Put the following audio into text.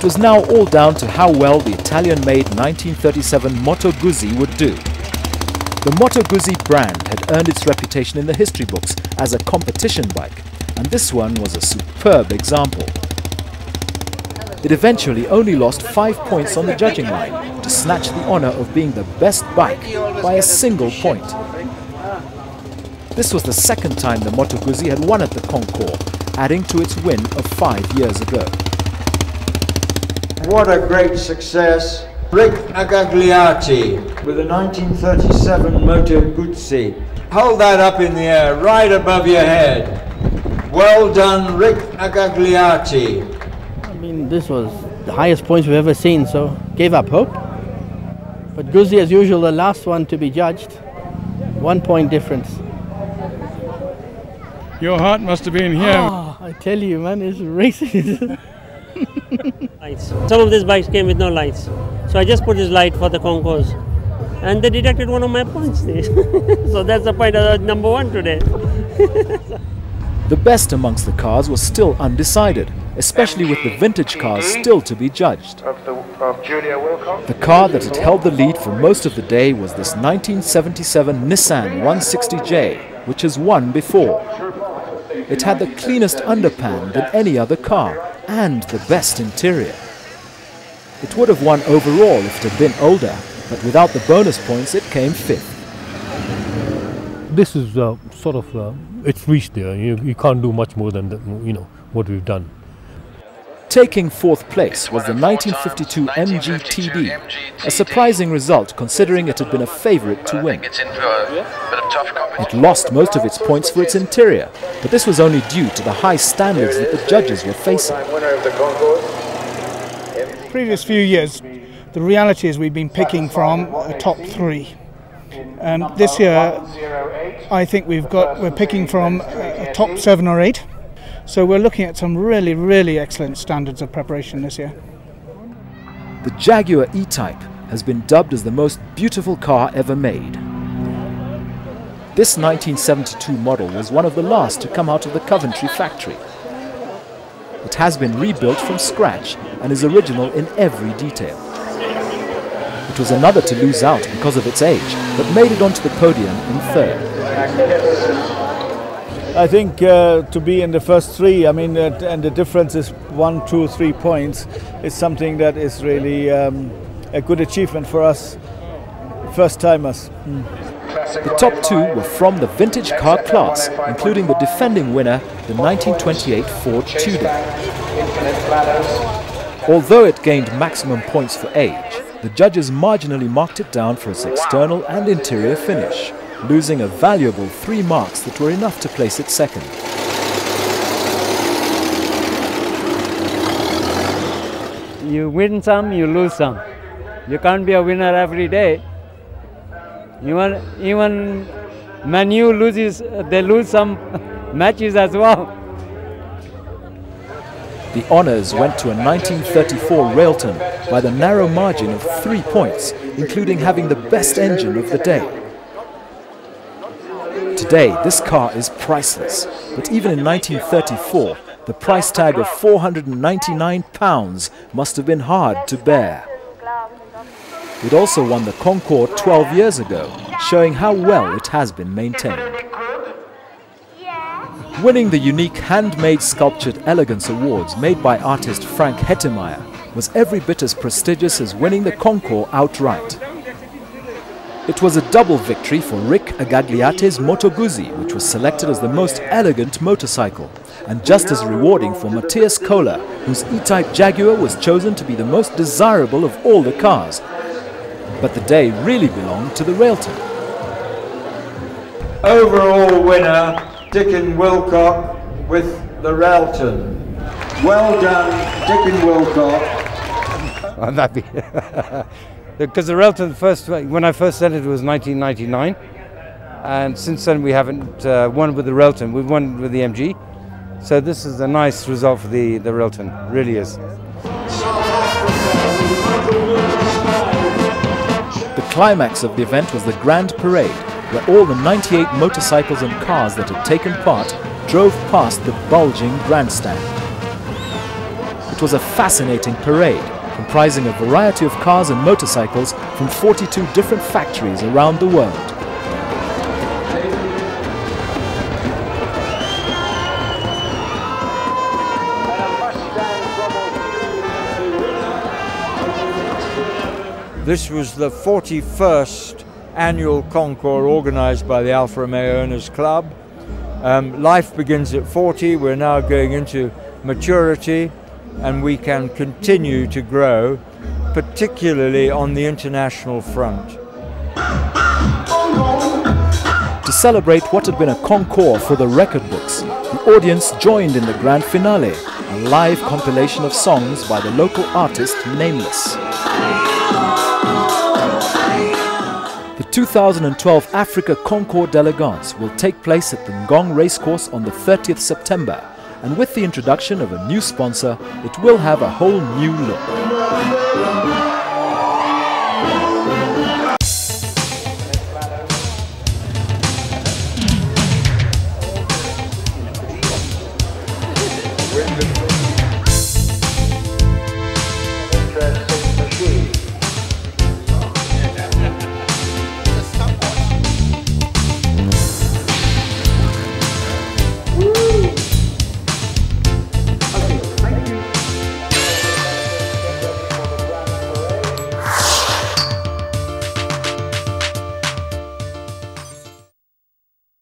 It was now all down to how well the Italian-made 1937 Moto Guzzi would do. The Moto Guzzi brand had earned its reputation in the history books as a competition bike, and this one was a superb example. It eventually only lost 5 points on the judging line to snatch the honor of being the best bike by a single point. This was the second time the Moto Guzzi had won at the Concours, adding to its win of 5 years ago. What a great success! Rick Agagliati with a 1937 Moto Guzzi. Hold that up in the air, right above your head. Well done, Rick Agagliati. I mean, this was the highest points we've ever seen, so gave up hope. But Guzzi, as usual, the last one to be judged. 1 point difference. Your heart must have been here. Oh, I tell you, man, it's racing. Lights. Some of these bikes came with no lights. So I just put this light for the Concours. And they deducted one of my points. So that's the point of number 1 today. The best amongst the cars was still undecided, especially with the vintage cars still to be judged. The car that had held the lead for most of the day was this 1977 Nissan 160J, which has won before. It had the cleanest underpan than any other car and the best interior. It would have won overall if it had been older, but without the bonus points it came 5th. This is sort of, it's reached there. You can't do much more than what we've done. Taking 4th place was the 1952 MG-TD, a surprising result considering it had been a favourite to win. It lost most of its points for its interior, but this was only due to the high standards that the judges were facing. Previous few years, the reality is we've been picking from a top 3. This year, I think we're picking from a top 7 or 8. So we're looking at some really, really excellent standards of preparation this year. The Jaguar E-Type has been dubbed as the most beautiful car ever made. This 1972 model was one of the last to come out of the Coventry factory. It has been rebuilt from scratch and is original in every detail. It was another to lose out because of its age, but made it onto the podium in 3rd. I think to be in the first 3, I mean, and the difference is 1, 2, 3 points, is something that is really a good achievement for us first-timers. The top 2 were from the vintage car class, including the defending winner, the 1928 Ford Tudor. Although it gained maximum points for age, the judges marginally marked it down for its external and interior finish, losing a valuable 3 marks that were enough to place it 2nd. You win some, you lose some. You can't be a winner every day. Even Man U loses, they lose some matches as well. The honours went to a 1934 Railton by the narrow margin of 3 points, including having the best engine of the day. Today, this car is priceless, but even in 1934, the price tag of £499 must have been hard to bear. It also won the Concours 12 years ago, showing how well it has been maintained. Winning the unique handmade sculptured elegance awards made by artist Frank Hettemeyer was every bit as prestigious as winning the Concours outright. It was a double victory for Rick Agagliati's Moto Guzzi, which was selected as the most elegant motorcycle, and just as rewarding for Matthias Kohler, whose E-Type Jaguar was chosen to be the most desirable of all the cars. But the day really belonged to the Railton. Overall winner, Dickon Wilcock with the Railton. Well done, Dickon Wilcock. I'm happy. Because the Railton when I first entered, it was 1999, and since then we haven't won with the Railton. We've won with the MG, so this is a nice result for the Railton. Really is. The climax of the event was the Grand Parade, where all the 98 motorcycles and cars that had taken part drove past the bulging grandstand. It was a fascinating parade, comprising a variety of cars and motorcycles from 42 different factories around the world. This was the 41st annual Concours organised by the Alfa Romeo Owners Club. Life begins at 40, we're now going into maturity, and we can continue to grow, particularly on the international front. To celebrate what had been a concours for the record books, the audience joined in the grand finale, a live compilation of songs by the local artist Nameless. The 2012 Africa Concours d'Elegance will take place at the Ngong Racecourse on the 30th September, and with the introduction of a new sponsor, it will have a whole new look.